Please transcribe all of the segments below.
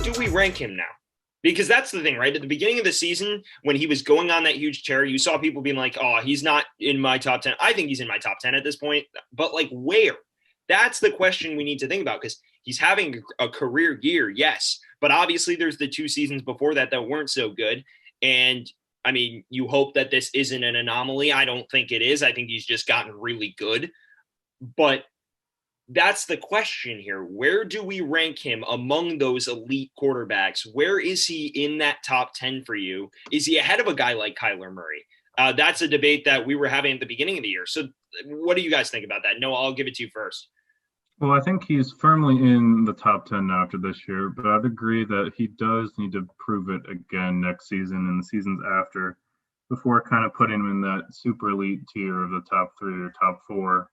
do we rank him now? Because that's the thing, right? At the beginning of the season, when he was going on that huge tear, you saw people being like, oh, he's not in my top 10. I think he's in my top 10 at this point. But like, where? That's the question we need to think about, because he's having a career year, yes. But obviously, there's the 2 seasons before that weren't so good. And I mean, you hope that this isn't an anomaly. I don't think it is. I think he's just gotten really good. But that's the question here. Where do we rank him among those elite quarterbacks? Where is he in that top 10 for you? Is he ahead of a guy like Kyler Murray? That's a debate that we were having at the beginning of the year. So what do you guys think about that? Noah, I'll give it to you first. Well, I think he's firmly in the top 10 now after this year, but I'd agree that he does need to prove it again next season and the seasons after before kind of putting him in that super elite tier of the top 3 or top 4.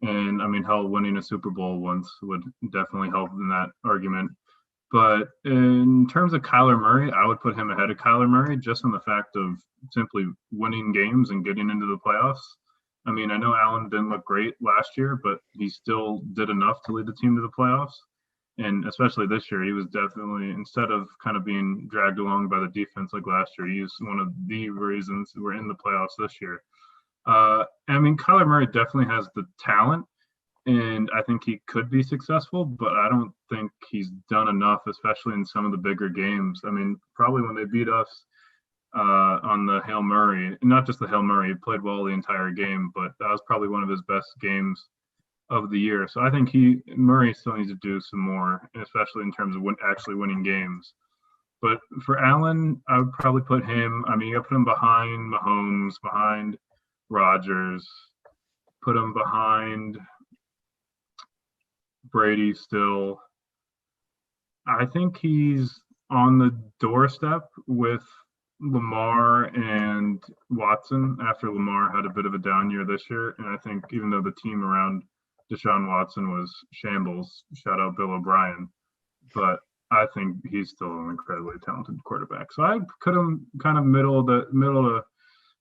And I mean, hell, winning a Super Bowl once would definitely help in that argument. But in terms of Kyler Murray, I would put him ahead of Kyler Murray just on the fact of simply winning games and getting into the playoffs. I mean, I know Allen didn't look great last year, but he still did enough to lead the team to the playoffs. And especially this year, he was definitely, instead of kind of being dragged along by the defense like last year, he was one of the reasons we're in the playoffs this year. I mean, Kyler Murray definitely has the talent, and I think he could be successful, but I don't think he's done enough, especially in some of the bigger games. I mean, probably when they beat us on the Hail Murray, not just the Hail Murray, he played well the entire game, but that was probably one of his best games of the year. So I think Murray still needs to do some more, especially in terms of actually winning games. But for Allen, I would probably put him, I mean, you put him behind Mahomes, behind Rodgers, put him behind Brady still. I think he's on the doorstep with Lamar and Watson after Lamar had a bit of a down year this year. And I think even though the team around Deshaun Watson was shambles, shout out Bill O'Brien, but I think he's still an incredibly talented quarterback. So I put him kind of middle to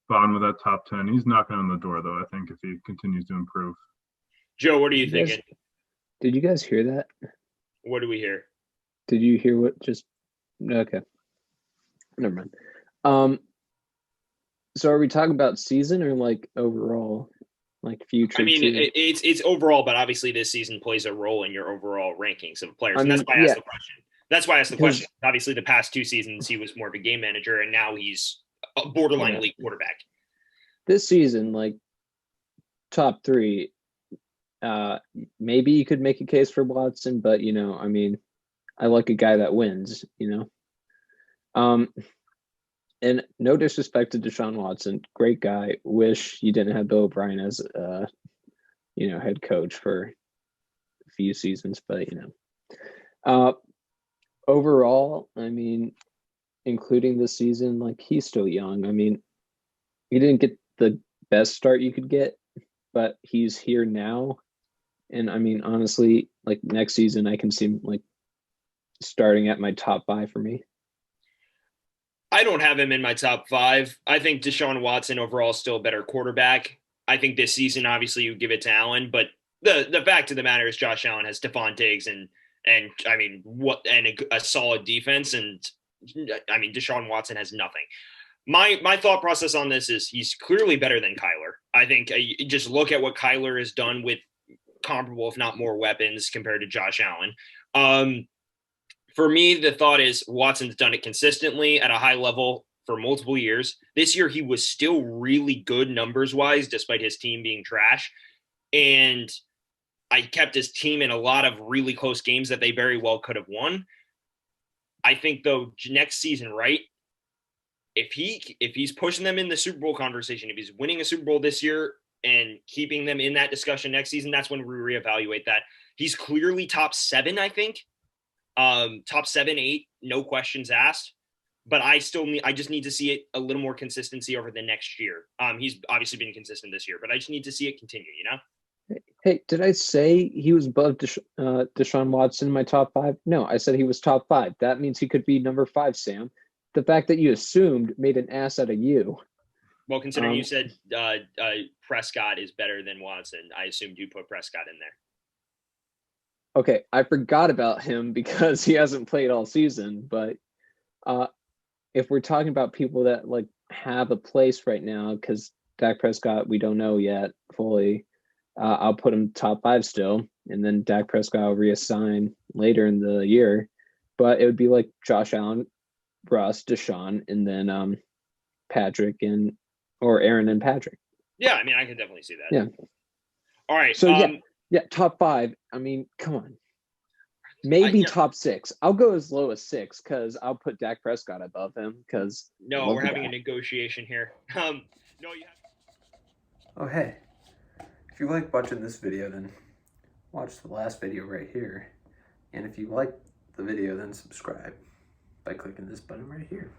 bottom of that top 10. He's knocking on the door, though, I think, if he continues to improve. Joe, what are you thinking? Did you guys hear that? What do we hear? Did you hear what just – okay. Never mind. So are we talking about season or, like, overall, like, future? I mean, it's overall, but obviously this season plays a role in your overall rankings of players. And that's why I asked the question. That's why I asked the question. Obviously, the past 2 seasons, he was more of a game manager, and now he's a borderline elite quarterback. This season, like, top 3, maybe you could make a case for Watson, but, you know, I mean, I like a guy that wins, you know. And no disrespect to Deshaun Watson, great guy. Wish you didn't have Bill O'Brien as, you know, head coach for a few seasons, but, you know. Overall, I mean, including this season, like, he's still young. I mean, he didn't get the best start you could get, but he's here now. And I mean, honestly, like, next season, I can see him, like, starting at my top 5 for me. I don't have him in my top 5. I think Deshaun Watson overall is still a better quarterback. I think this season, obviously, you give it to Allen, but the fact of the matter is Josh Allen has Stephon Diggs and I mean, a solid defense. And I mean, Deshaun Watson has nothing. My thought process on this is he's clearly better than Kyler. I think just look at what Kyler has done with comparable, if not more, weapons compared to Josh Allen. For me, the thought is Watson's done it consistently at a high level for multiple years. This year, he was still really good numbers-wise, despite his team being trash. And I kept his team in a lot of really close games that they very well could have won. I think, though, next season, right, if he's pushing them in the Super Bowl conversation, if he's winning a Super Bowl this year and keeping them in that discussion next season, that's when we reevaluate that. He's clearly top 7, I think. Top 7, 8, no questions asked. But I just need to see it a little more consistency over the next year. He's obviously been consistent this year, but I just need to see it continue, you know? Hey, did I say he was above Deshaun Watson in my top 5? No, I said he was top 5. That means he could be number 5, Sam. The fact that you assumed made an ass out of you. Well, considering you said Prescott is better than Watson, I assumed you put Prescott in there. Okay, I forgot about him because he hasn't played all season. But uh, if we're talking about people that like have a place right now, because Dak Prescott, we don't know yet fully. I'll put him top 5 still, and then Dak Prescott will reassign later in the year. But it would be like Josh Allen, Russ, Deshaun, and then Patrick and or Aaron and Patrick. Yeah, I mean, I can definitely see that. Yeah. All right. So yeah, top 5. I mean, come on. Maybe top 6. I'll go as low as 6 because I'll put Dak Prescott above him because no, we're having a negotiation here. No, you have. Oh, hey. If you like watching this video, then watch the last video right here. And if you like the video, then subscribe by clicking this button right here.